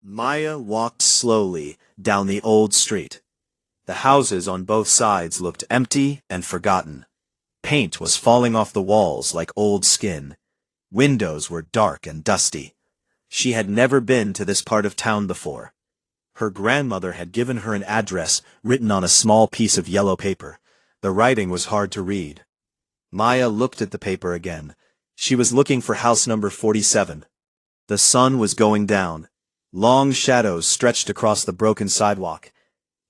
Maya walked slowly down the old street. The houses on both sides looked empty and forgotten. Paint was falling off the walls like old skin. Windows were dark and dusty. She had never been to this part of town before. Her grandmother had given her an address written on a small piece of yellow paper. The writing was hard to read. Maya looked at the paper again. She was looking for house number 47. The sun was going down. Long shadows stretched across the broken sidewalk.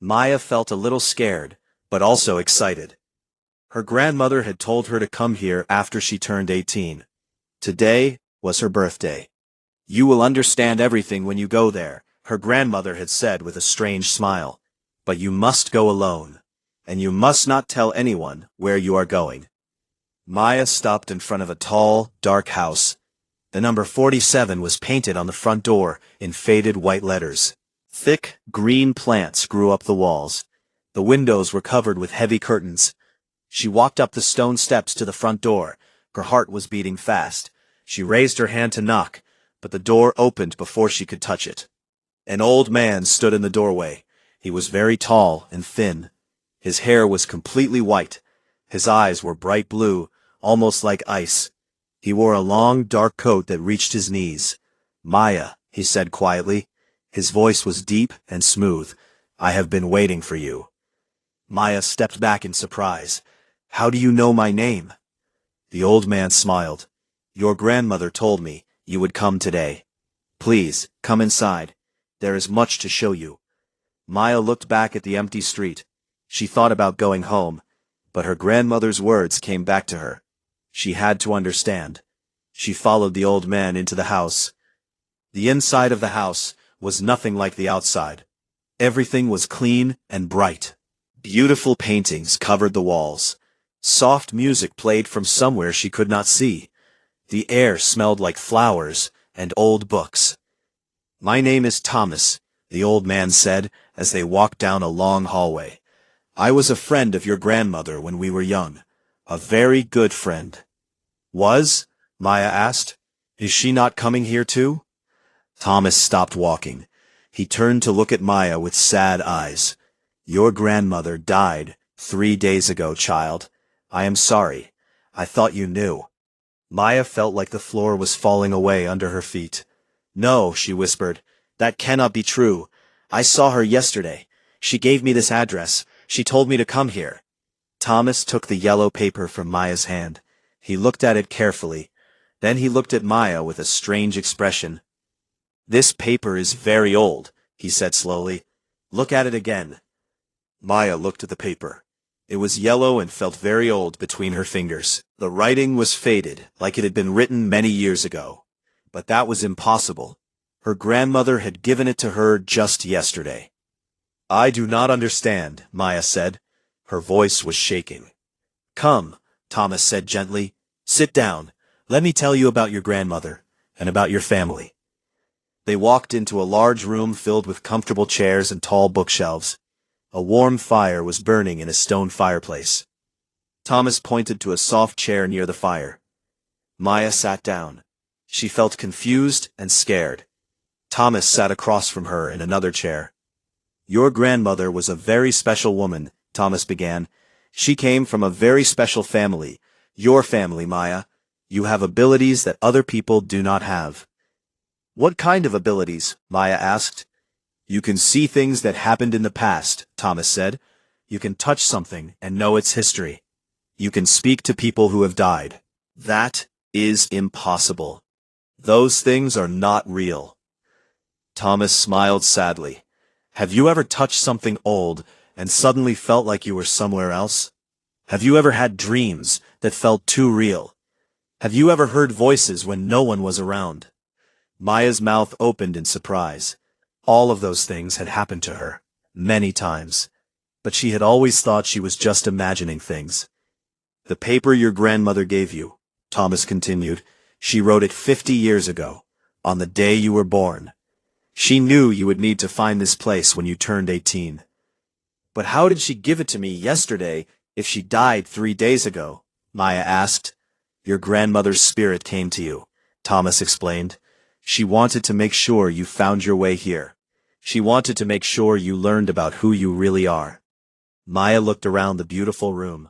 Maya felt a little scared, but also excited. Her grandmother had told her to come here after she turned 18. Today was her birthday. "You will understand everything when you go there," her grandmother had said with a strange smile. "But you must go alone. And you must not tell anyone where you are going." Maya stopped in front of a tall, dark house. The number 47 was painted on the front door in faded white letters. Thick, green plants grew up the walls. The windows were covered with heavy curtains. She walked up the stone steps to the front door. Her heart was beating fast. She raised her hand to knock, but the door opened before she could touch it. An old man stood in the doorway. He was very tall and thin. His hair was completely white. His eyes were bright blue, almost like ice. He wore a long, dark coat that reached his knees. "Maya," he said quietly. His voice was deep and smooth. "I have been waiting for you." Maya stepped back in surprise. "How do you know my name?" The old man smiled. "Your grandmother told me you would come today. Please, come inside. There is much to show you." Maya looked back at the empty street. She thought about going home, but her grandmother's words came back to her. She had to understand. She followed the old man into the house. The inside of the house was nothing like the outside. Everything was clean and bright. Beautiful paintings covered the walls. Soft music played from somewhere she could not see. The air smelled like flowers and old books. "My name is Thomas," the old man said as they walked down a long hallway. "I was a friend of your grandmother when we were young. A very good friend." "Was?" Maya asked. "Is she not coming here too?" Thomas stopped walking. He turned to look at Maya with sad eyes. "Your grandmother died 3 days ago, child. I am sorry. I thought you knew." Maya felt like the floor was falling away under her feet. "No," she whispered. "That cannot be true. I saw her yesterday. She gave me this address. She told me to come here." Thomas took the yellow paper from Maya's hand. He looked at it carefully. Then he looked at Maya with a strange expression. "This paper is very old," he said slowly. "Look at it again." Maya looked at the paper. It was yellow and felt very old between her fingers. The writing was faded, like it had been written many years ago. But that was impossible. Her grandmother had given it to her just yesterday. "I do not understand," Maya said. Her voice was shaking. "Come," Thomas said gently. "Sit down. Let me tell you about your grandmother, and about your family." They walked into a large room filled with comfortable chairs and tall bookshelves. A warm fire was burning in a stone fireplace. Thomas pointed to a soft chair near the fire. Maya sat down. She felt confused and scared. Thomas sat across from her in another chair. "Your grandmother was a very special woman," Thomas began. "She came from a very special family. Your family, Maya. You have abilities that other people do not have." "What kind of abilities?" Maya asked. "You can see things that happened in the past," Thomas said. "You can touch something and know its history. You can speak to people who have died." "That is impossible. Those things are not real." Thomas smiled sadly. "Have you ever touched something old and suddenly felt like you were somewhere else? Have you ever had dreams that felt too real? Have you ever heard voices when no one was around?" Maya's mouth opened in surprise. All of those things had happened to her, many times. But she had always thought she was just imagining things. "The paper your grandmother gave you," Thomas continued, "she wrote it 50 years ago, on the day you were born. She knew you would need to find this place when you turned 18. "But how did she give it to me yesterday if she died 3 days ago?" Maya asked. "Your grandmother's spirit came to you," Thomas explained. She wanted to make sure you found your way here. She wanted to make sure you learned about who you really are. Maya looked around the beautiful room.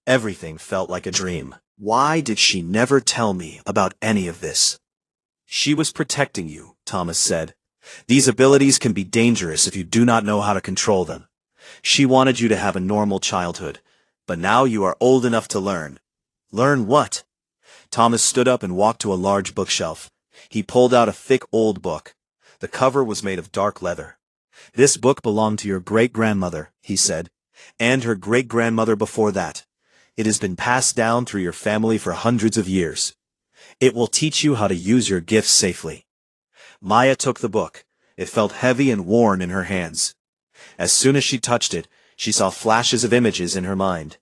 Everything felt like a dream. Why did she never tell me about any of this? She was protecting you, Thomas said. These abilities can be dangerous if you do not know how to control them. She wanted you to have a normal childhood, but now you are old enough to learn. Learn what? Thomas stood up and walked to a large bookshelf. He pulled out a thick old book. The cover was made of dark leather. This book belonged to your great-grandmother, he said, and her great-grandmother before that. It has been passed down through your family for hundreds of years. It will teach you how to use your gifts safely. Maya took the book. It felt heavy and worn in her hands. As soon as she touched it, she saw flashes of images in her mind.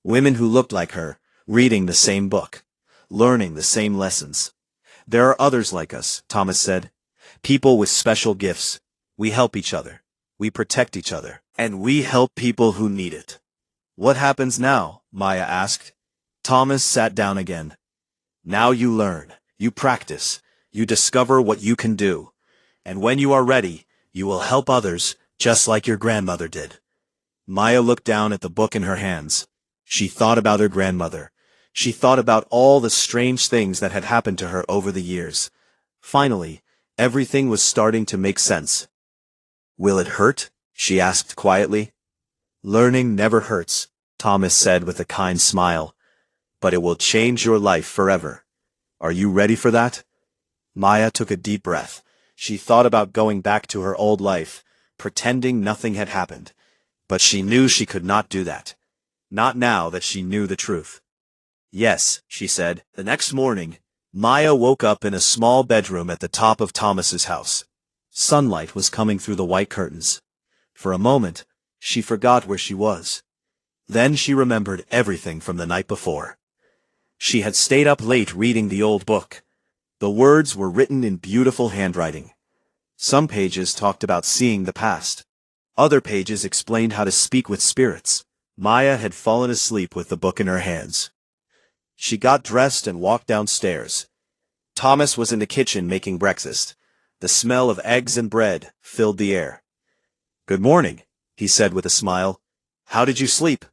Women who looked like her, reading the same book, learning the same lessons. There are others like us, Thomas said. People with special gifts. We help each other. We protect each other. And we help people who need it. What happens now? Maya asked. Thomas sat down again. Now you learn. You practice. You discover what you can do. And when you are ready, you will help others, just like your grandmother did. Maya looked down at the book in her hands. She thought about her grandmother. She thought about all the strange things that had happened to her over the years. Finally, everything was starting to make sense. Will it hurt? She asked quietly. Learning never hurts, Thomas said with a kind smile. But it will change your life forever. Are you ready for that? Maya took a deep breath. She thought about going back to her old life, pretending nothing had happened. But she knew she could not do that. Not now that she knew the truth. Yes, she said. The next morning, Maya woke up in a small bedroom at the top of Thomas's house. Sunlight was coming through the white curtains. For a moment, she forgot where she was. Then she remembered everything from the night before. She had stayed up late reading the old book. The words were written in beautiful handwriting. Some pages talked about seeing the past. Other pages explained how to speak with spirits. Maya had fallen asleep with the book in her hands. She got dressed and walked downstairs. Thomas was in the kitchen making breakfast. The smell of eggs and bread filled the air. Good morning, he said with a smile. How did you sleep?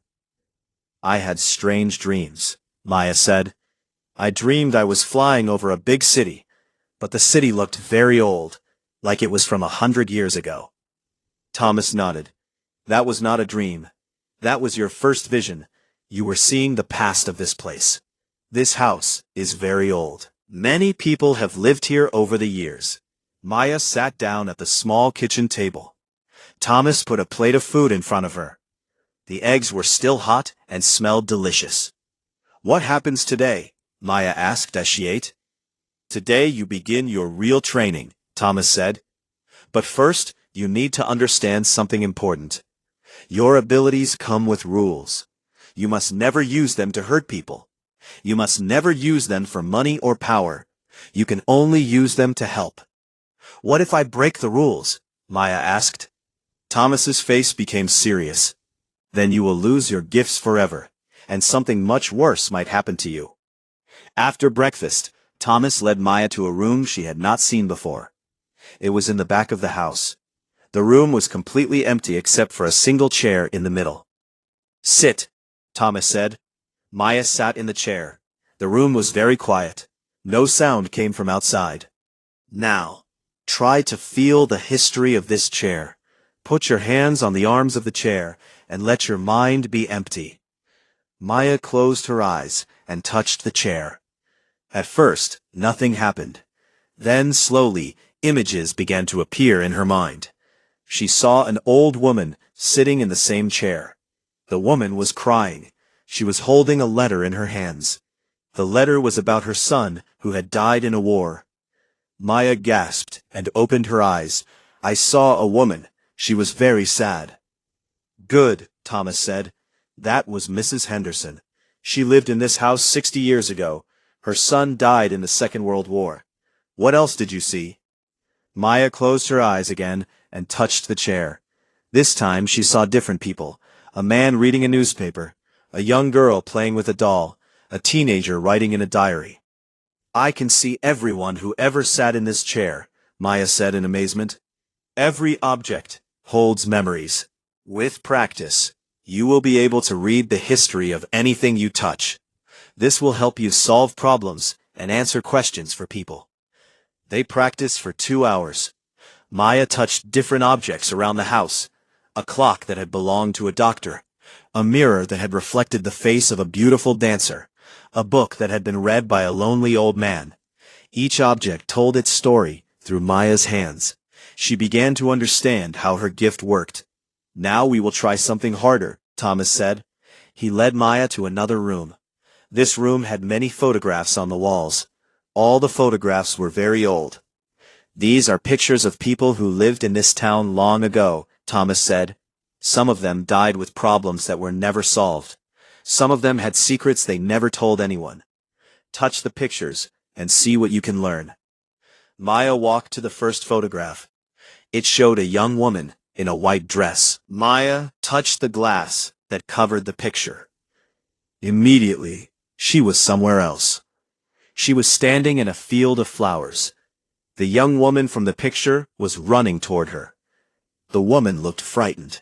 I had strange dreams, Maya said. I dreamed I was flying over a big city, but the city looked very old, like it was from 100 years ago. Thomas nodded. That was not a dream. That was your first vision. You were seeing the past of this place. This house is very old. Many people have lived here over the years. Maya sat down at the small kitchen table. Thomas put a plate of food in front of her. The eggs were still hot and smelled delicious. What happens today? Maya asked as she ate. Today you begin your real training, Thomas said. But first, you need to understand something important. Your abilities come with rules. You must never use them to hurt people. You must never use them for money or power. You can only use them to help. What if I break the rules? Maya asked. Thomas's face became serious. Then you will lose your gifts forever, and something much worse might happen to you. After breakfast, Thomas led Maya to a room she had not seen before. It was in the back of the house. The room was completely empty except for a single chair in the middle. Sit, Thomas said. Maya sat in the chair. The room was very quiet. No sound came from outside. Now, try to feel the history of this chair. Put your hands on the arms of the chair and let your mind be empty. Maya closed her eyes and touched the chair. At first, nothing happened. Then, slowly, images began to appear in her mind. She saw an old woman sitting in the same chair. The woman was crying. She was holding a letter in her hands. The letter was about her son who had died in a war. Maya gasped and opened her eyes. I saw a woman. She was very sad. Good, Thomas said. That was Mrs. Henderson. She lived in this house 60 years ago. Her son died in the Second World War. What else did you see? Maya closed her eyes again and touched the chair. This time she saw different people. A man reading a newspaper. A young girl playing with a doll. A teenager writing in a diary. I can see everyone who ever sat in this chair, Maya said in amazement. Every object holds memories. With practice, you will be able to read the history of anything you touch. This will help you solve problems and answer questions for people. They practiced for 2 hours. Maya touched different objects around the house. A clock that had belonged to a doctor. A mirror that had reflected the face of a beautiful dancer. A book that had been read by a lonely old man. Each object told its story through Maya's hands. She began to understand how her gift worked. Now we will try something harder, Thomas said. He led Maya to another room. This room had many photographs on the walls. All the photographs were very old. These are pictures of people who lived in this town long ago, Thomas said. Some of them died with problems that were never solved. Some of them had secrets they never told anyone. Touch the pictures and see what you can learn. Maya walked to the first photograph. It showed a young woman in a white dress. Maya touched the glass that covered the picture. Immediately, she was somewhere else. She was standing in a field of flowers. The young woman from the picture was running toward her. The woman looked frightened.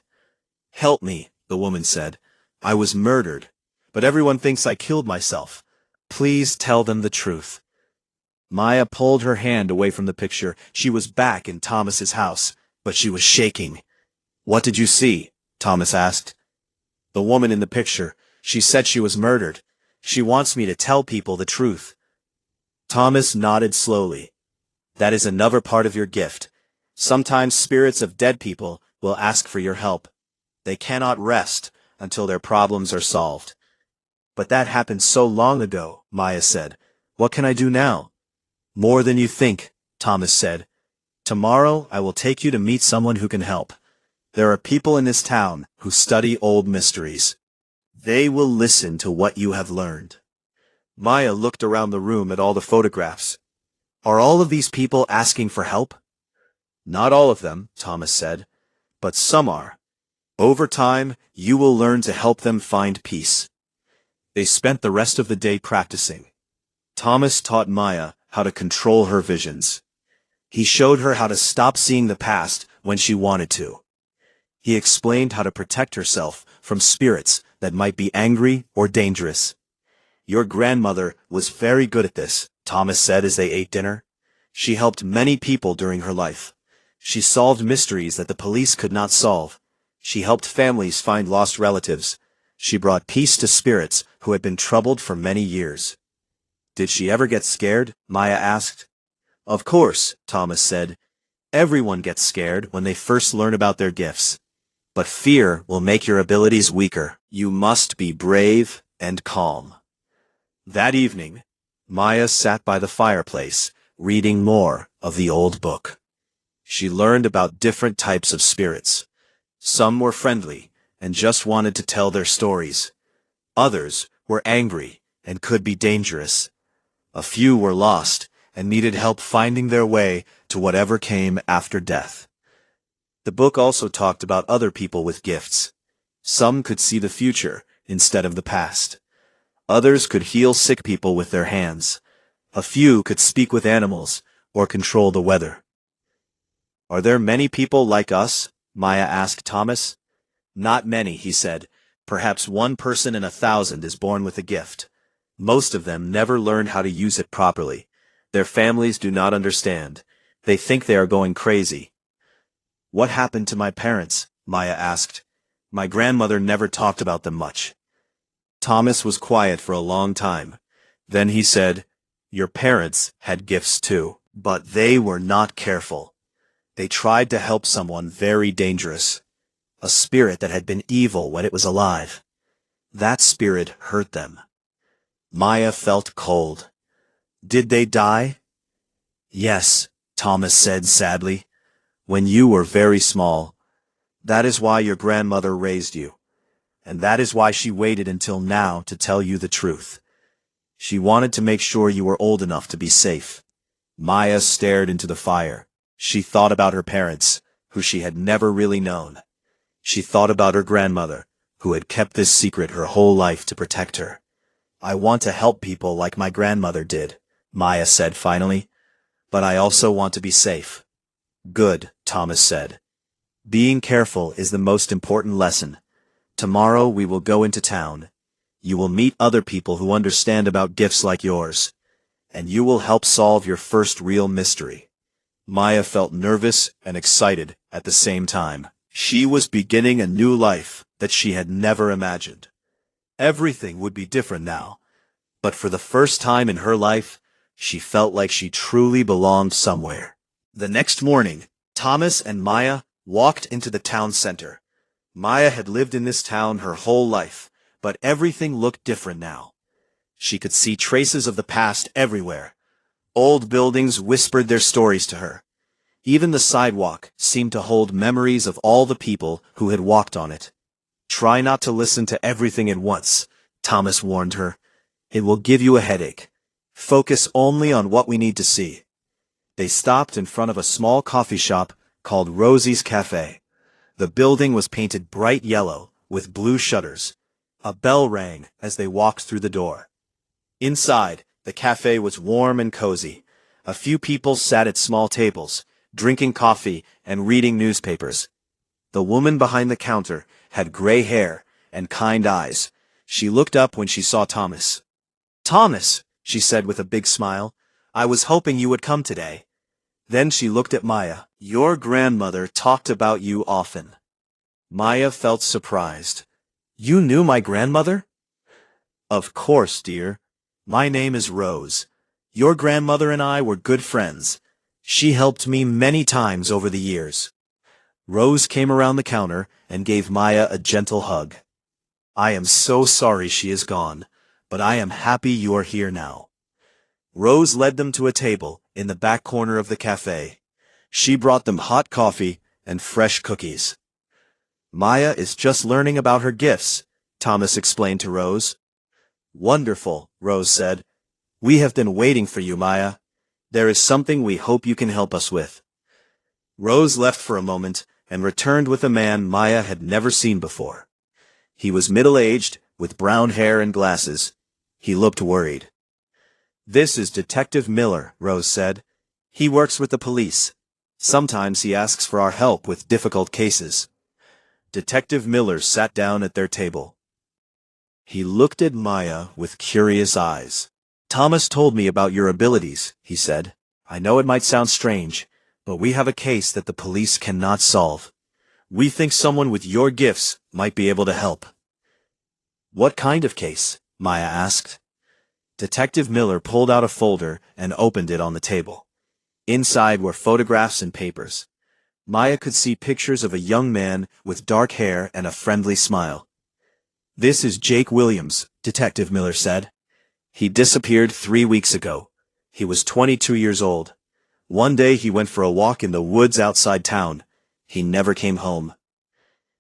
"Help me," the woman said. "I was murdered, but everyone thinks I killed myself. Please tell them the truth." Maya pulled her hand away from the picture. She was back in Thomas's house, but she was shaking. "What did you see?" Thomas asked. "The woman in the picture. She said she was murdered. She wants me to tell people the truth." Thomas nodded slowly. "That is another part of your gift. Sometimes spirits of dead people will ask for your help. They cannot rest until their problems are solved." "But that happened so long ago," Maya said. "What can I do now?" "More than you think," Thomas said. "Tomorrow I will take you to meet someone who can help. There are people in this town who study old mysteries. They will listen to what you have learned." Maya looked around the room at all the photographs. "Are all of these people asking for help?" "Not all of them," Thomas said, "but some are. Over time, you will learn to help them find peace." They spent the rest of the day practicing. Thomas taught Maya how to control her visions. He showed her how to stop seeing the past when she wanted to. He explained how to protect herself from spirits that might be angry or dangerous. "Your grandmother was very good at this," Thomas said as they ate dinner. "She helped many people during her life. She solved mysteries that the police could not solve. She helped families find lost relatives. She brought peace to spirits who had been troubled for many years." "Did she ever get scared?" Maya asked. "Of course," Thomas said. "Everyone gets scared when they first learn about their gifts. But fear will make your abilities weaker. You must be brave and calm." That evening, Maya sat by the fireplace, reading more of the old book. She learned about different types of spirits. Some were friendly and just wanted to tell their stories. Others were angry and could be dangerous. A few were lost and needed help finding their way to whatever came after death. The book also talked about other people with gifts. Some could see the future instead of the past. Others could heal sick people with their hands. A few could speak with animals or control the weather. "Are there many people like us?" Maya asked Thomas. "Not many," he said. "Perhaps 1 person in 1,000 is born with a gift. Most of them never learn how to use it properly. Their families do not understand. They think they are going crazy." "What happened to my parents?" Maya asked. "My grandmother never talked about them much." Thomas was quiet for a long time. Then he said, "Your parents had gifts too, but they were not careful. They tried to help someone very dangerous, a spirit that had been evil when it was alive. That spirit hurt them." Maya felt cold. "Did they die?" "Yes," Thomas said sadly. "When you were very small. That is why your grandmother raised you. And that is why she waited until now to tell you the truth. She wanted to make sure you were old enough to be safe." Maya stared into the fire. She thought about her parents, who she had never really known. She thought about her grandmother, who had kept this secret her whole life to protect her. "I want to help people like my grandmother did," Maya said finally. But I also want to be safe. Good, Thomas said. Being careful is the most important lesson. Tomorrow we will go into town. You will meet other people who understand about gifts like yours. And you will help solve your first real mystery. Maya felt nervous and excited at the same time. She was beginning a new life that she had never imagined. Everything would be different now. But for the first time in her life, she felt like she truly belonged somewhere. The next morning, Thomas and Maya walked into the town center. Maya had lived in this town her whole life, but everything looked different now. She could see traces of the past everywhere. Old buildings whispered their stories to her. Even the sidewalk seemed to hold memories of all the people who had walked on it. Try not to listen to everything at once, Thomas warned her. It will give you a headache. Focus only on what we need to see. They stopped in front of a small coffee shop called Rosie's Cafe. The building was painted bright yellow with blue shutters. A bell rang as they walked through the door. Inside, the cafe was warm and cozy. A few people sat at small tables, drinking coffee and reading newspapers. The woman behind the counter had gray hair and kind eyes. She looked up when she saw Thomas. "Thomas," she said with a big smile, "I was hoping you would come today." Then she looked at Maya. "Your grandmother talked about you often." Maya felt surprised. "You knew my grandmother?" "Of course, dear. My name is Rose. Your grandmother and I were good friends. She helped me many times over the years." Rose came around the counter and gave Maya a gentle hug. "I am so sorry she is gone, but I am happy you are here now." Rose led them to a table in the back corner of the cafe. She brought them hot coffee and fresh cookies. "Maya is just learning about her gifts," Thomas explained to Rose. "Wonderful," Rose said. "We have been waiting for you, Maya. There is something we hope you can help us with." Rose left for a moment and returned with a man Maya had never seen before. He was middle-aged, with brown hair and glasses. He looked worried. "This is Detective Miller," Rose said. "He works with the police. Sometimes he asks for our help with difficult cases." Detective Miller sat down at their table. He looked at Maya with curious eyes. "Thomas told me about your abilities," he said. "I know it might sound strange, but we have a case that the police cannot solve. We think someone with your gifts might be able to help." "What kind of case?" Maya asked. Detective Miller pulled out a folder and opened it on the table. Inside were photographs and papers. Maya could see pictures of a young man with dark hair and a friendly smile. "This is Jake Williams," Detective Miller said. "He disappeared 3 weeks ago. He was 22 years old. One day he went for a walk in the woods outside town. He never came home."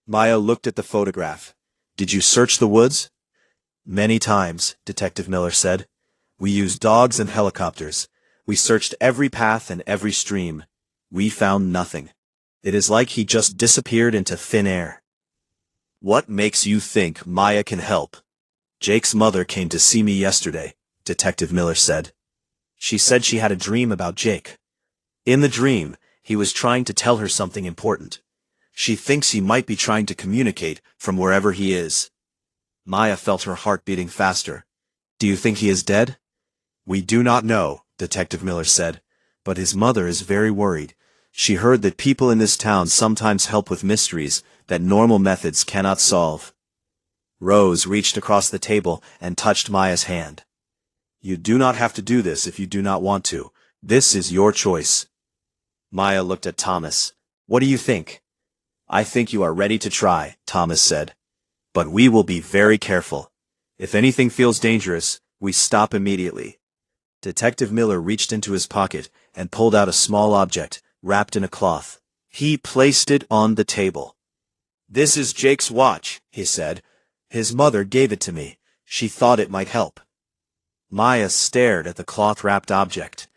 Maya looked at the photograph. "Did you search the woods?" "Many times," Detective Miller said. "We used dogs and helicopters. We searched every path and every stream. We found nothing. It is like he just disappeared into thin air." "What makes you think Maya can help?" "Jake's mother came to see me yesterday," Detective Miller said. "She said she had a dream about Jake. In the dream, he was trying to tell her something important. She thinks he might be trying to communicate from wherever he is." Maya felt her heart beating faster. "Do you think he is dead?" "We do not know," Detective Miller said, "but his mother is very worried. She heard that people in this town sometimes help with mysteries that normal methods cannot solve." Rose reached across the table and touched Maya's hand. "You do not have to do this if you do not want to. This is your choice." Maya looked at Thomas. "What do you think?" "I think you are ready to try," Thomas said. "But we will be very careful. If anything feels dangerous, we stop immediately." Detective Miller reached into his pocket and pulled out a small object, wrapped in a cloth. He placed it on the table. "This is Jake's watch," he said. "His mother gave it to me. She thought it might help." Maya stared at the cloth-wrapped object.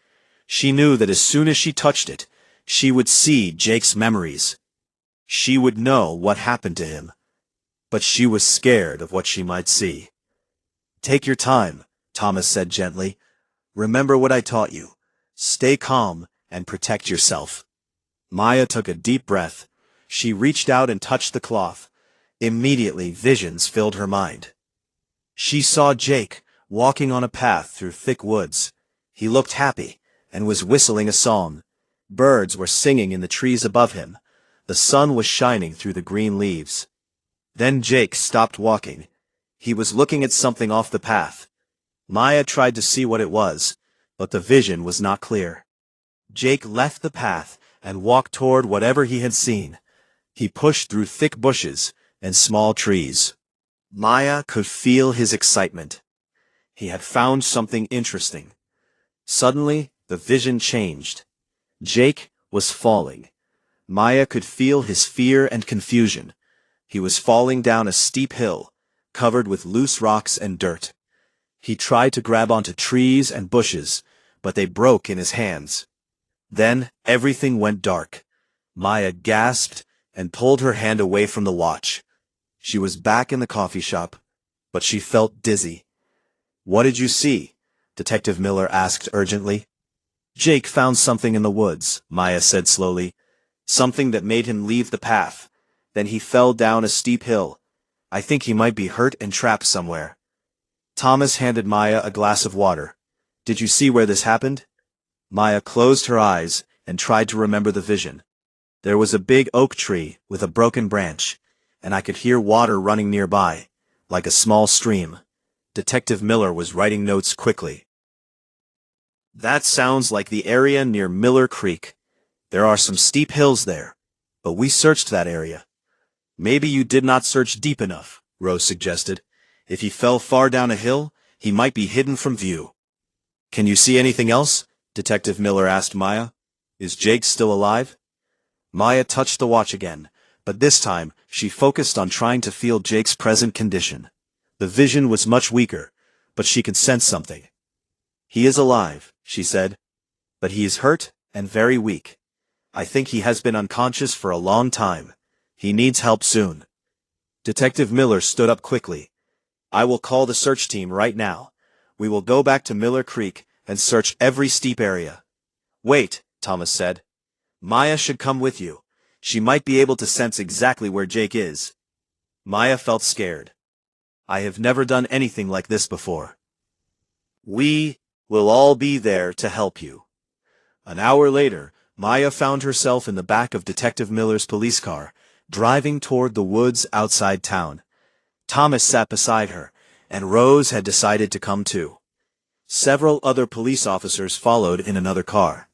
She knew that as soon as she touched it, she would see Jake's memories. She would know what happened to him. But she was scared of what she might see. "Take your time," Thomas said gently. Remember what I taught you. Stay calm and protect yourself. Maya took a deep breath. She reached out and touched the cloth. Immediately, visions filled her mind. She saw Jake walking on a path through thick woods. He looked happy and was whistling a song. Birds were singing in the trees above him. The sun was shining through the green leaves. Then Jake stopped walking. He was looking at something off the path. Maya tried to see what it was, but the vision was not clear. Jake left the path and walked toward whatever he had seen. He pushed through thick bushes and small trees. Maya could feel his excitement. He had found something interesting. Suddenly, the vision changed. Jake was falling. Maya could feel his fear and confusion. He was falling down a steep hill, covered with loose rocks and dirt. He tried to grab onto trees and bushes, but they broke in his hands. Then, everything went dark. Maya gasped and pulled her hand away from the watch. She was back in the coffee shop, but she felt dizzy. "What did you see?" Detective Miller asked urgently. "Jake found something in the woods," Maya said slowly. "Something that made him leave the path. Then he fell down a steep hill. I think he might be hurt and trapped somewhere." Thomas handed Maya a glass of water. "Did you see where this happened?" Maya closed her eyes and tried to remember the vision. There was a big oak tree with a broken branch, and I could hear water running nearby, like a small stream. Detective Miller was writing notes quickly. "That sounds like the area near Miller Creek. There are some steep hills there, but we searched that area." "Maybe you did not search deep enough," Rose suggested. "If he fell far down a hill, he might be hidden from view." "Can you see anything else?" Detective Miller asked Maya. "Is Jake still alive?" Maya touched the watch again, but this time she focused on trying to feel Jake's present condition. The vision was much weaker, but she could sense something. "He is alive," she said, "but he is hurt and very weak. I think he has been unconscious for a long time. He needs help soon." Detective Miller stood up quickly. "I will call the search team right now. We will go back to Miller Creek and search every steep area." "Wait," Thomas said. "Maya should come with you. She might be able to sense exactly where Jake is." Maya felt scared. "I have never done anything like this before." "We will all be there to help you." An hour later, Maya found herself in the back of Detective Miller's police car, driving toward the woods outside town. Thomas sat beside her, and Rose had decided to come too. Several other police officers followed in another car.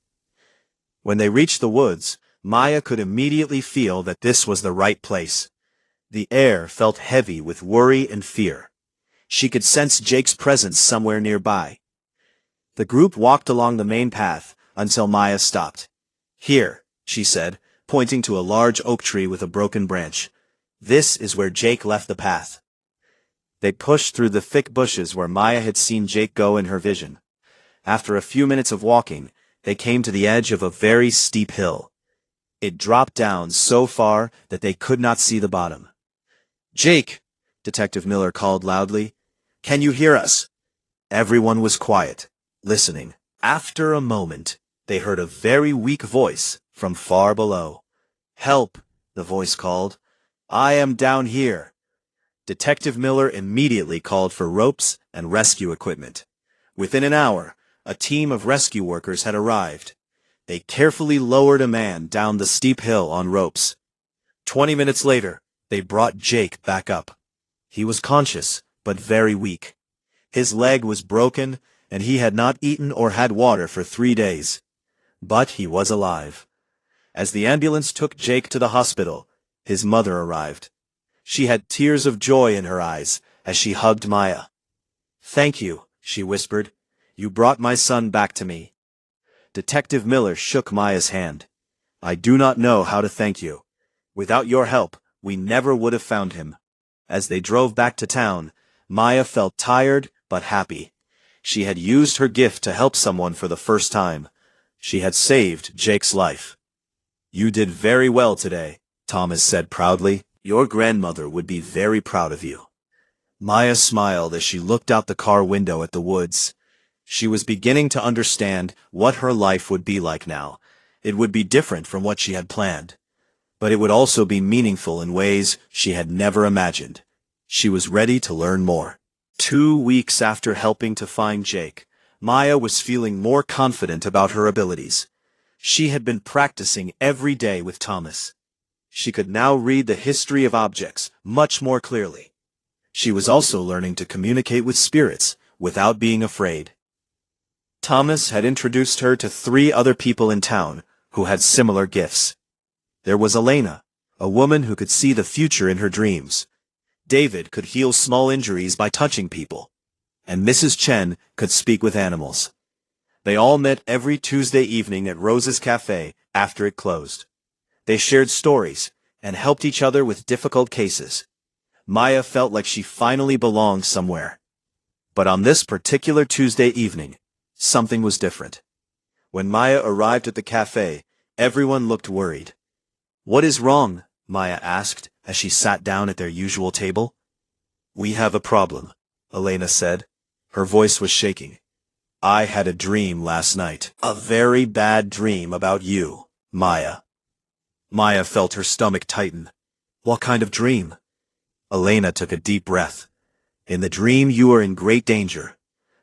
When they reached the woods, Maya could immediately feel that this was the right place. The air felt heavy with worry and fear. She could sense Jake's presence somewhere nearby. The group walked along the main path until Maya stopped. "Here," she said, pointing to a large oak tree with a broken branch. "This is where Jake left the path." They pushed through the thick bushes where Maya had seen Jake go in her vision. After a few minutes of walking, they came to the edge of a very steep hill. It dropped down so far that they could not see the bottom. "Jake!" Detective Miller called loudly. "Can you hear us?" Everyone was quiet, listening. After a moment, they heard a very weak voice from far below. "Help!" the voice called. "I am down here." Detective Miller immediately called for ropes and rescue equipment. Within an hour, a team of rescue workers had arrived. They carefully lowered a man down the steep hill on ropes. 20 minutes later, they brought Jake back up. He was conscious, but very weak. His leg was broken, and he had not eaten or had water for 3 days. But he was alive. As the ambulance took Jake to the hospital, his mother arrived. She had tears of joy in her eyes as she hugged Maya. "Thank you," she whispered. "You brought my son back to me." Detective Miller shook Maya's hand. "I do not know how to thank you. Without your help, we never would have found him." As they drove back to town, Maya felt tired but happy. She had used her gift to help someone for the first time. She had saved Jake's life. "You did very well today," Thomas said proudly. "Your grandmother would be very proud of you." Maya smiled as she looked out the car window at the woods. She was beginning to understand what her life would be like now. It would be different from what she had planned. But it would also be meaningful in ways she had never imagined. She was ready to learn more. 2 weeks after helping to find Jake, Maya was feeling more confident about her abilities. She had been practicing every day with Thomas. She could now read the history of objects much more clearly. She was also learning to communicate with spirits without being afraid. Thomas had introduced her to 3 other people in town who had similar gifts. There was Elena, a woman who could see the future in her dreams. David could heal small injuries by touching people. And Mrs. Chen could speak with animals. They all met every Tuesday evening at Rose's Cafe after it closed. They shared stories and helped each other with difficult cases. Maya felt like she finally belonged somewhere. But on this particular Tuesday evening, something was different. When Maya arrived at the cafe, everyone looked worried. "What is wrong?" Maya asked as she sat down at their usual table. "We have a problem," Elena said. Her voice was shaking. "I had a dream last night. A very bad dream about you, Maya." Maya felt her stomach tighten. "What kind of dream?" Elena took a deep breath. "In the dream you were in great danger.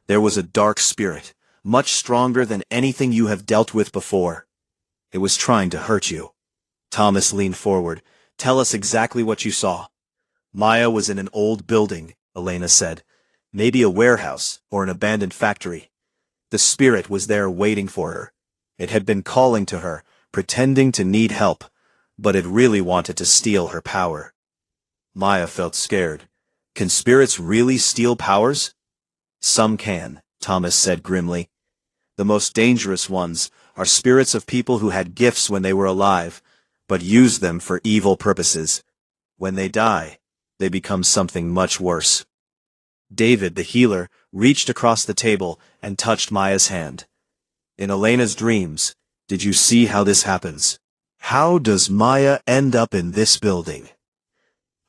There was a dark spirit, much stronger than anything you have dealt with before. It was trying to hurt you." Thomas leaned forward. "Tell us exactly what you saw." "Maya was in an old building," Elena said. "Maybe a warehouse or an abandoned factory. The spirit was there waiting for her. It had been calling to her, pretending to need help, but it really wanted to steal her power." Maya felt scared. "Can spirits really steal powers?" "Some can," Thomas said grimly. "The most dangerous ones are spirits of people who had gifts when they were alive, but used them for evil purposes. When they die, they become something much worse." David, the healer, reached across the table and touched Maya's hand. "In Elena's dreams, did you see how this happens? How does Maya end up in this building?"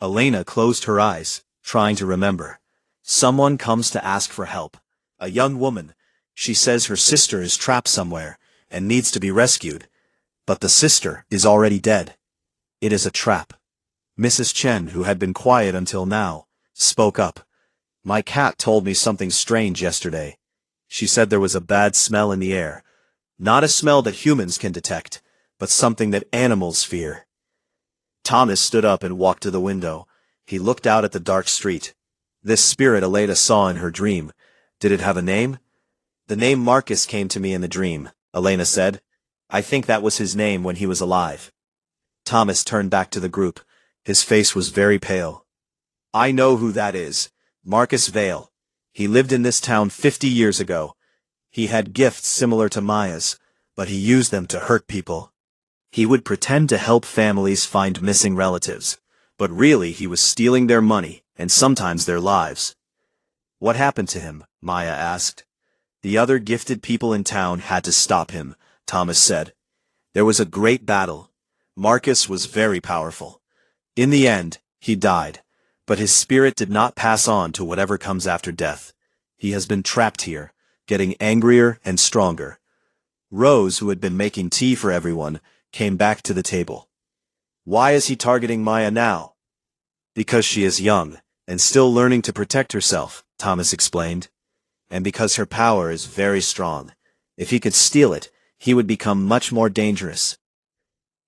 Elena closed her eyes, trying to remember. "Someone comes to ask for help. A young woman. She says her sister is trapped somewhere and needs to be rescued. But the sister is already dead. It is a trap." Mrs. Chen, who had been quiet until now, spoke up. "My cat told me something strange yesterday. She said there was a bad smell in the air. Not a smell that humans can detect, but something that animals fear." Thomas stood up and walked to the window. He looked out at the dark street. "This spirit Elena saw in her dream, did it have a name?" "The name Marcus came to me in the dream," Elena said. "I think that was his name when he was alive." Thomas turned back to the group. His face was very pale. "I know who that is. Marcus Vale. He lived in this town 50 years ago. He had gifts similar to Maya's, but he used them to hurt people. He would pretend to help families find missing relatives, but really he was stealing their money and sometimes their lives." "What happened to him?" Maya asked. "The other gifted people in town had to stop him," Thomas said. "There was a great battle. Marcus was very powerful. In the end, he died, but his spirit did not pass on to whatever comes after death. He has been trapped here, getting angrier and stronger." Rose, who had been making tea for everyone, came back to the table. "Why is he targeting Maya now?" "Because she is young, and still learning to protect herself," Thomas explained. "And because her power is very strong. If he could steal it, he would become much more dangerous."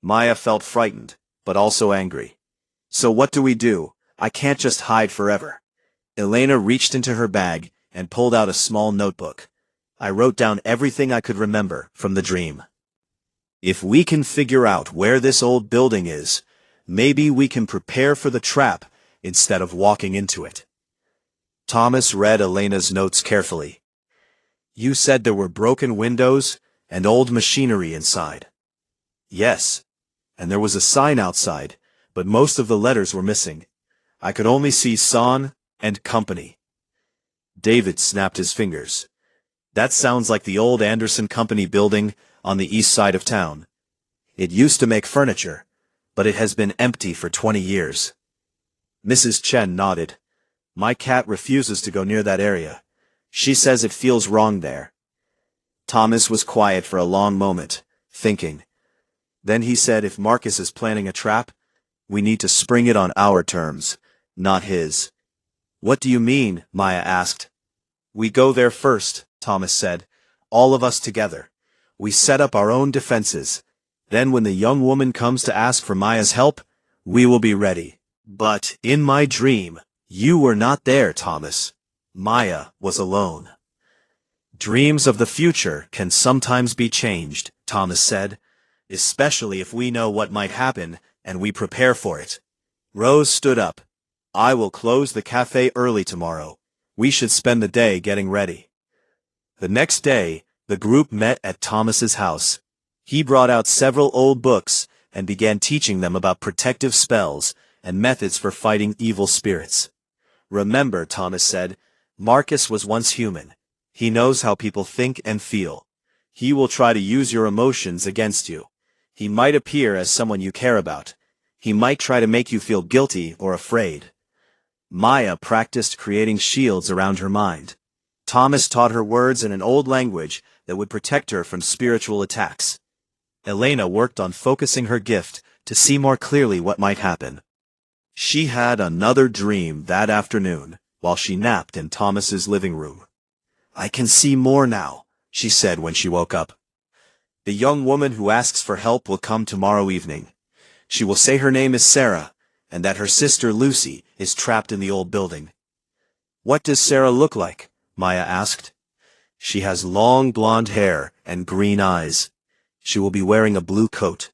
Maya felt frightened, but also angry. "So what do we do? I can't just hide forever." Elena reached into her bag and pulled out a small notebook. "I wrote down everything I could remember from the dream. If we can figure out where this old building is, maybe we can prepare for the trap instead of walking into it." Thomas read Elena's notes carefully. "You said there were broken windows and old machinery inside." "Yes, and there was a sign outside, but most of the letters were missing. I could only see Son and Company." David snapped his fingers. "That sounds like the old Anderson Company building on the east side of town. It used to make furniture, but it has been empty for 20 years. Mrs. Chen nodded. "My cat refuses to go near that area. She says it feels wrong there. Thomas was quiet for a long moment, thinking. Then he said if Marcus is planning a trap, we need to spring it on our terms, not his. What do you mean? Maya asked. We go there first, Thomas said. All of us together. We set up our own defenses. Then when the young woman comes to ask for Maya's help, we will be ready. But, in my dream, you were not there, Thomas. Maya was alone. Dreams of the future can sometimes be changed, Thomas said, especially if we know what might happen and we prepare for it. Rose stood up. I will close the cafe early tomorrow. We should spend the day getting ready. The next day, the group met at Thomas's house. He brought out several old books and began teaching them about protective spells and methods for fighting evil spirits. Remember, Thomas said, Marcus was once human. He knows how people think and feel. He will try to use your emotions against you. He might appear as someone you care about. He might try to make you feel guilty or afraid. Maya practiced creating shields around her mind. Thomas taught her words in an old language that would protect her from spiritual attacks. Elena worked on focusing her gift to see more clearly what might happen. She had another dream that afternoon while she napped in Thomas's living room. I can see more now, she said when she woke up. The young woman who asks for help will come tomorrow evening. She will say her name is Sarah, and that her sister Lucy is trapped in the old building. What does Sarah look like? Maya asked. She has long blonde hair and green eyes. She will be wearing a blue coat.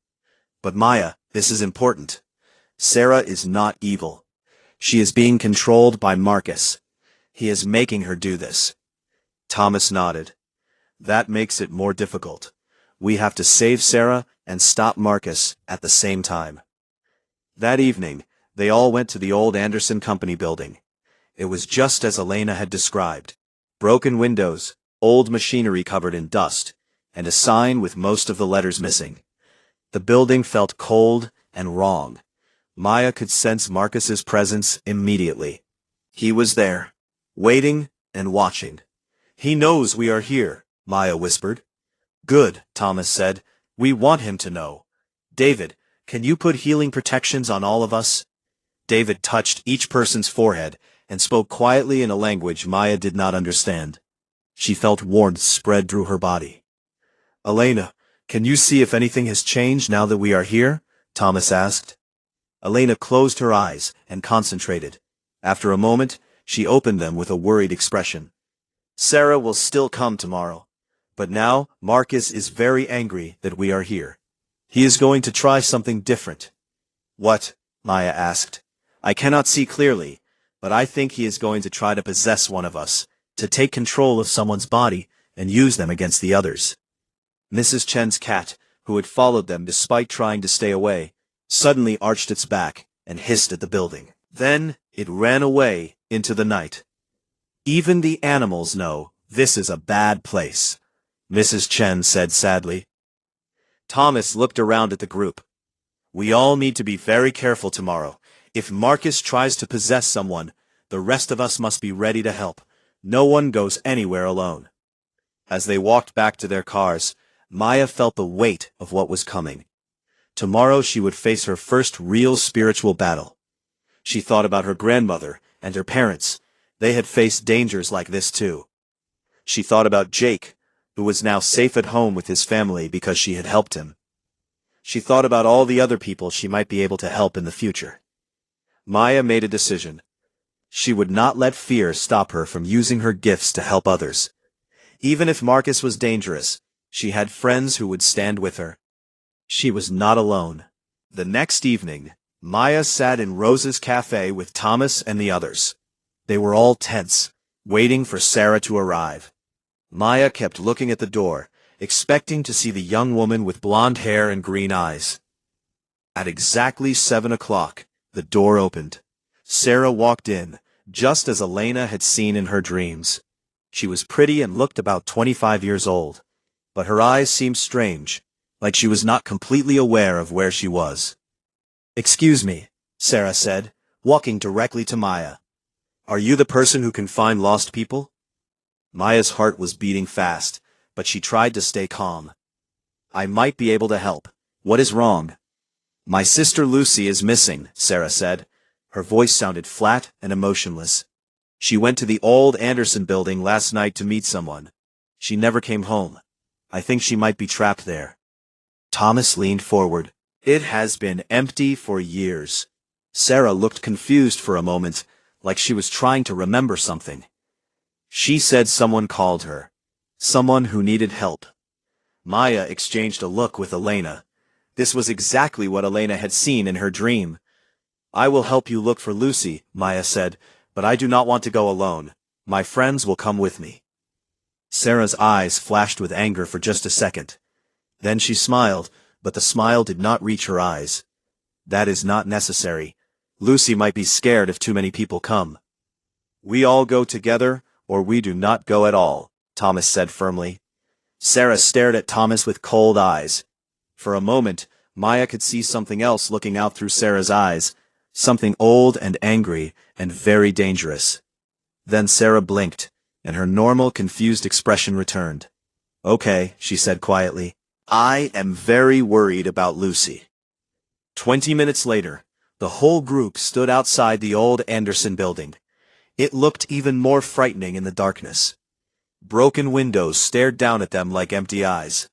But Maya, this is important. Sarah is not evil. She is being controlled by Marcus. He is making her do this. Thomas nodded. That makes it more difficult. We have to save Sarah and stop Marcus at the same time. That evening, they all went to the old Anderson Company building. It was just as Elena had described. Broken windows, old machinery covered in dust, and a sign with most of the letters missing. The building felt cold and wrong. Maya could sense Marcus's presence immediately. He was there, waiting and watching. He knows we are here, Maya whispered. Good, Thomas said. We want him to know. David, can you put healing protections on all of us? David touched each person's forehead and spoke quietly in a language Maya did not understand. She felt warmth spread through her body. Elena, can you see if anything has changed now that we are here? Thomas asked. Elena closed her eyes and concentrated. After a moment, she opened them with a worried expression. Sarah will still come tomorrow. But now, Marcus is very angry that we are here. He is going to try something different. What? Maya asked. I cannot see clearly, but I think he is going to try to possess one of us, to take control of someone's body and use them against the others. Mrs. Chen's cat, who had followed them despite trying to stay away, suddenly arched its back and hissed at the building. Then it ran away into the night. Even the animals know this is a bad place, Mrs. Chen said sadly. Thomas looked around at the group. We all need to be very careful tomorrow. If Marcus tries to possess someone, the rest of us must be ready to help. No one goes anywhere alone. As they walked back to their cars, Maya felt the weight of what was coming. Tomorrow she would face her first real spiritual battle. She thought about her grandmother and her parents. They had faced dangers like this too. She thought about Jake, who was now safe at home with his family because she had helped him. She thought about all the other people she might be able to help in the future. Maya made a decision. She would not let fear stop her from using her gifts to help others. Even if Marcus was dangerous, she had friends who would stand with her. She was not alone. The next evening, Maya sat in Rose's cafe with Thomas and the others. They were all tense, waiting for Sarah to arrive. Maya kept looking at the door, expecting to see the young woman with blonde hair and green eyes. At exactly 7 o'clock, the door opened. Sarah walked in, just as Elena had seen in her dreams. She was pretty and looked about 25 years old, but her eyes seemed strange, like she was not completely aware of where she was. Excuse me, Sarah said, walking directly to Maya. Are you the person who can find lost people? Maya's heart was beating fast, but she tried to stay calm. I might be able to help. What is wrong? My sister Lucy is missing, Sarah said. Her voice sounded flat and emotionless. She went to the old Anderson building last night to meet someone. She never came home. I think she might be trapped there. Thomas leaned forward. It has been empty for years. Sarah looked confused for a moment, like she was trying to remember something. She said someone called her. Someone who needed help. Maya exchanged a look with Elena. This was exactly what Elena had seen in her dream. I will help you look for Lucy, Maya said, but I do not want to go alone. My friends will come with me. Sarah's eyes flashed with anger for just a second. Then she smiled, but the smile did not reach her eyes. That is not necessary. Lucy might be scared if too many people come. We all go together, or we do not go at all, Thomas said firmly. Sarah stared at Thomas with cold eyes. For a moment, Maya could see something else looking out through Sarah's eyes, something old and angry and very dangerous. Then Sarah blinked, and her normal, confused expression returned. Okay, she said quietly. I am very worried about Lucy. 20 minutes later, the whole group stood outside the old Anderson building. It looked even more frightening in the darkness. Broken windows stared down at them like empty eyes.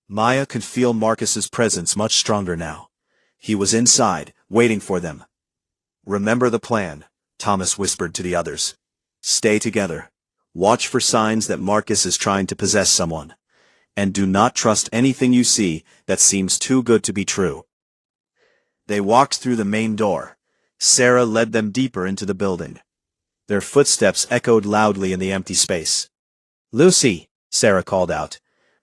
Maya could feel Marcus's presence much stronger now. He was inside, waiting for them. Remember the plan, Thomas whispered to the others. Stay together. Watch for signs that Marcus is trying to possess someone. And do not trust anything you see that seems too good to be true. They walked through the main door. Sarah led them deeper into the building. Their footsteps echoed loudly in the empty space. Lucy, Sarah called out.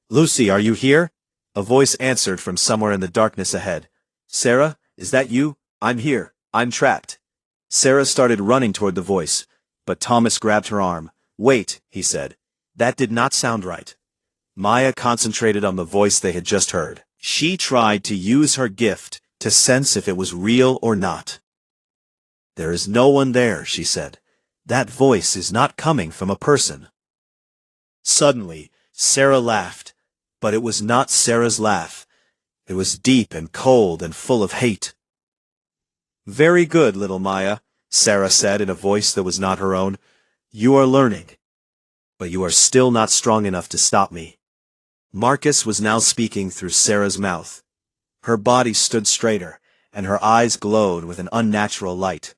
Lucy, are you here? A voice answered from somewhere in the darkness ahead. Sarah, is that you? I'm here. I'm trapped. Sarah started running toward the voice, but Thomas grabbed her arm. Wait, he said. That did not sound right. Maya concentrated on the voice they had just heard. She tried to use her gift to sense if it was real or not. There is no one there, she said. That voice is not coming from a person. Suddenly, Sarah laughed, but it was not Sarah's laugh. It was deep and cold and full of hate. Very good, little Maya, Sarah said in a voice that was not her own. You are learning. But you are still not strong enough to stop me. Marcus was now speaking through Sarah's mouth. Her body stood straighter, and her eyes glowed with an unnatural light.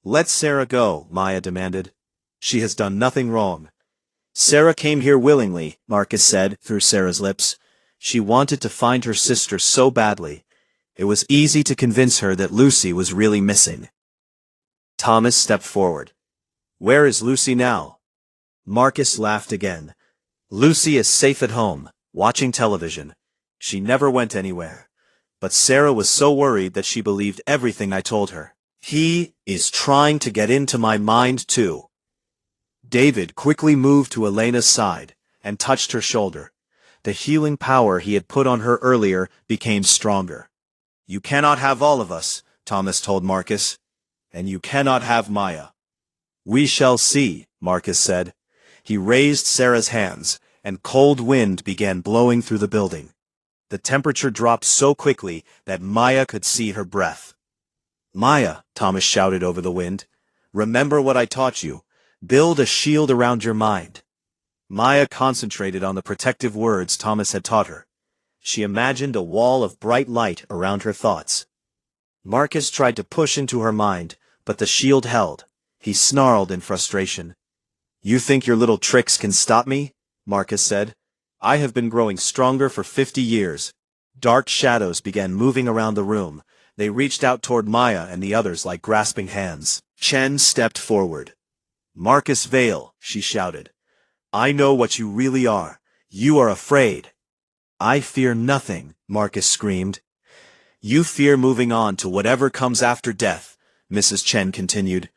Let Sarah go, Maya demanded. She has done nothing wrong. Sarah came here willingly, Marcus said through Sarah's lips. She wanted to find her sister so badly. It was easy to convince her that Lucy was really missing. Thomas stepped forward. Where is Lucy now? Marcus laughed again. Lucy is safe at home, watching television. She never went anywhere. But Sarah was so worried that she believed everything I told her. He is trying to get into my mind too. David quickly moved to Elena's side and touched her shoulder. The healing power he had put on her earlier became stronger. You cannot have all of us, Thomas told Marcus. And you cannot have Maya. We shall see, Marcus said. He raised Sarah's hands, and cold wind began blowing through the building. The temperature dropped so quickly that Maya could see her breath. Maya, Thomas shouted over the wind. Remember what I taught you. Build a shield around your mind. Maya concentrated on the protective words Thomas had taught her. She imagined a wall of bright light around her thoughts. Marcus tried to push into her mind, but the shield held. He snarled in frustration. You think your little tricks can stop me? Marcus said. I have been growing stronger for 50 years. Dark shadows began moving around the room. They reached out toward Maya and the others like grasping hands. Chen stepped forward. Marcus Vale, she shouted. I know what you really are. You are afraid. I fear nothing, Marcus screamed. You fear moving on to whatever comes after death, Mrs. Chen continued.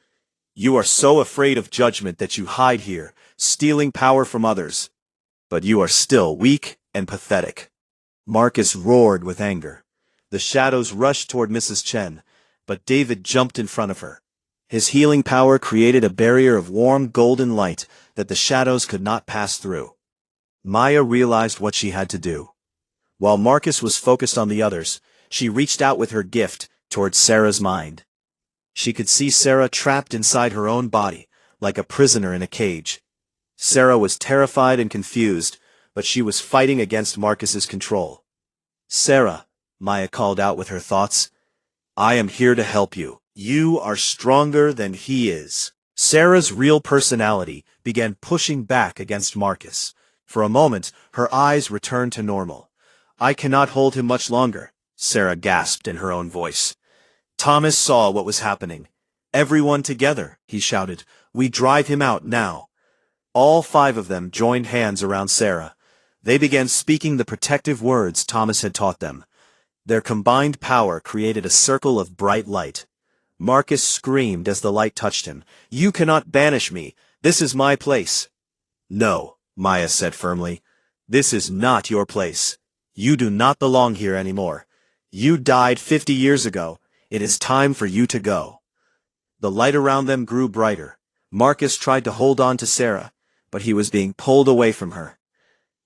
You are so afraid of judgment that you hide here, stealing power from others. But you are still weak and pathetic. Marcus roared with anger. The shadows rushed toward Mrs. Chen, but David jumped in front of her. His healing power created a barrier of warm golden light, that the shadows could not pass through. Maya realized what she had to do. While Marcus was focused on the others, she reached out with her gift towards Sarah's mind. She could see Sarah trapped inside her own body, like a prisoner in a cage. Sarah was terrified and confused, but she was fighting against Marcus's control. "Sarah," Maya called out with her thoughts, "I am here to help you. You are stronger than he is." Sarah's real personality began pushing back against Marcus. For a moment, her eyes returned to normal. "I cannot hold him much longer," Sarah gasped in her own voice. Thomas saw what was happening. "Everyone together," he shouted. "We drive him out now." All 5 of them joined hands around Sarah. They began speaking the protective words Thomas had taught them. Their combined power created a circle of bright light. Marcus screamed as the light touched him. "You cannot banish me. This is my place." "No," Maya said firmly. "This is not your place. You do not belong here anymore. You died 50 years ago. It is time for you to go." The light around them grew brighter. Marcus tried to hold on to Sarah, but he was being pulled away from her.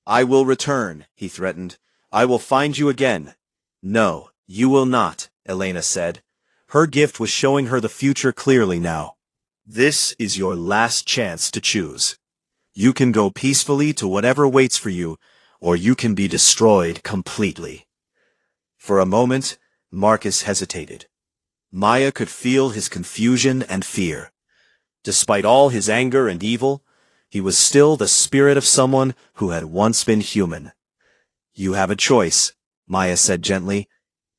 "I will return," he threatened. "I will find you again." "No, you will not," Elena said. Her gift was showing her the future clearly now. "This is your last chance to choose. You can go peacefully to whatever waits for you, or you can be destroyed completely." For a moment, Marcus hesitated. Maya could feel his confusion and fear. Despite all his anger and evil, he was still the spirit of someone who had once been human. "You have a choice," Maya said gently.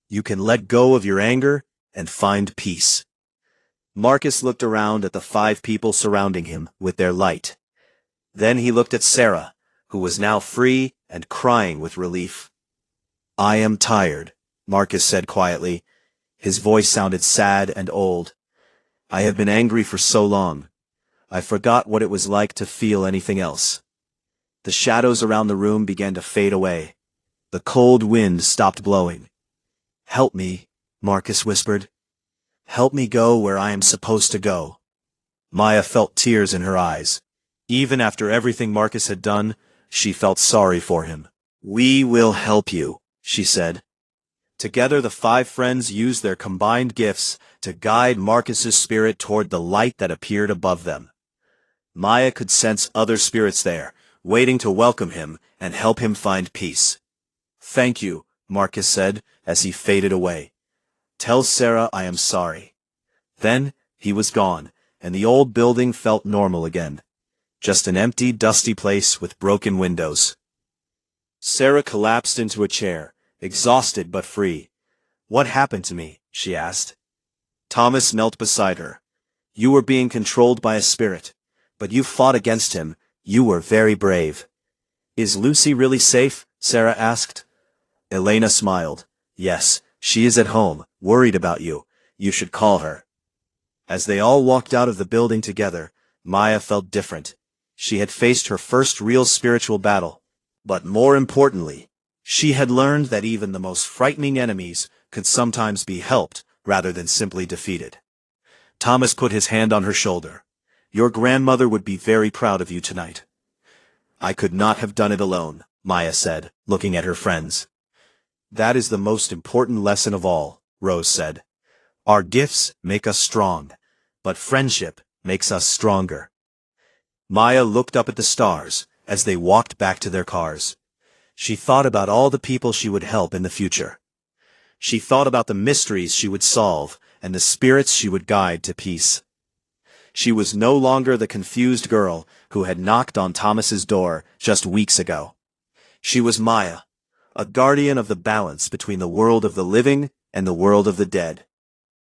"You can let go of your anger and find peace." Marcus looked around at the 5 people surrounding him with their light. Then he looked at Sarah, who was now free and crying with relief. "I am tired," Marcus said quietly. His voice sounded sad and old. "I have been angry for so long. I forgot what it was like to feel anything else." The shadows around the room began to fade away. The cold wind stopped blowing. "Help me," Marcus whispered. "Help me go where I am supposed to go." Maya felt tears in her eyes. Even after everything Marcus had done, she felt sorry for him. "We will help you," she said. Together the 5 friends used their combined gifts to guide Marcus's spirit toward the light that appeared above them. Maya could sense other spirits there, waiting to welcome him and help him find peace. "Thank you," Marcus said as he faded away. "Tell Sarah I am sorry." Then he was gone, and the old building felt normal again. Just an empty, dusty place with broken windows. Sarah collapsed into a chair, exhausted but free. "What happened to me?" she asked. Thomas knelt beside her. "You were being controlled by a spirit, but you fought against him. You were very brave." "Is Lucy really safe?" Sarah asked. Elena smiled. "Yes, she is at home, worried about you. You should call her." As they all walked out of the building together, Maya felt different. She had faced her first real spiritual battle. But more importantly, she had learned that even the most frightening enemies could sometimes be helped rather than simply defeated. Thomas put his hand on her shoulder. "Your grandmother would be very proud of you tonight." "I could not have done it alone," Maya said, looking at her friends. "That is the most important lesson of all," Rose said. "Our gifts make us strong, but friendship makes us stronger." Maya looked up at the stars as they walked back to their cars. She thought about all the people she would help in the future. She thought about the mysteries she would solve and the spirits she would guide to peace. She was no longer the confused girl who had knocked on Thomas's door just weeks ago. She was Maya, a guardian of the balance between the world of the living and the world of the dead.